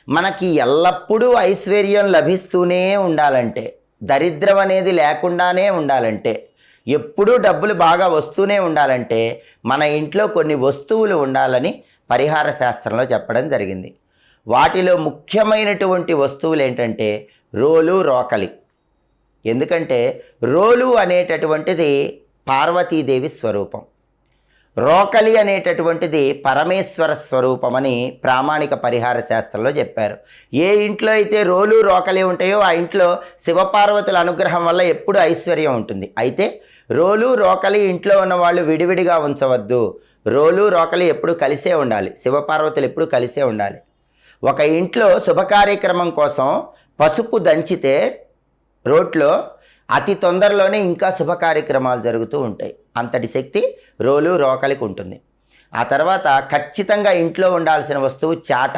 మనకి ఎల్లప్పుడూ ఐశ్వర్యం లభిస్తూనే ఉండాలంటే, దరిద్రం అనేది లేకుండానే ఉండాలంటే, ఎప్పుడూ డబ్బులు బాగా వస్తూనే ఉండాలంటే మన ఇంట్లో కొన్ని వస్తువులు ఉండాలని పరిహార శాస్త్రంలో చెప్పడం జరిగింది. వాటిలో ముఖ్యమైనటువంటి వస్తువులు ఏంటంటే రోలు, రోకలి. ఎందుకంటే రోలు అనేటటువంటిది పార్వతీదేవి స్వరూపం, రోకలి అనేటటువంటిది పరమేశ్వర స్వరూపమని ప్రామాణిక పరిహార శాస్త్రంలో చెప్పారు. ఏ ఇంట్లో అయితే రోలు, రోకలి ఉంటాయో ఆ ఇంట్లో శివపార్వతుల అనుగ్రహం వల్ల ఎప్పుడు ఐశ్వర్యం ఉంటుంది. అయితే రోలు, రోకలి ఇంట్లో ఉన్న వాళ్ళు విడివిడిగా ఉంచవద్దు. రోలు, రోకలి ఎప్పుడు కలిసే ఉండాలి, శివపార్వతులు ఎప్పుడు కలిసే ఉండాలి. ఒక ఇంట్లో శుభకార్యక్రమం కోసం పసుపు దంచితే రోట్లో అతి తొందరలోనే ఇంకా శుభ కార్యక్రమాలు జరుగుతూ ఉంటాయి. అంతటి శక్తి రోలు, రోకలికి ఉంటుంది. ఆ తర్వాత ఖచ్చితంగా ఇంట్లో ఉండాల్సిన వస్తువు చాట.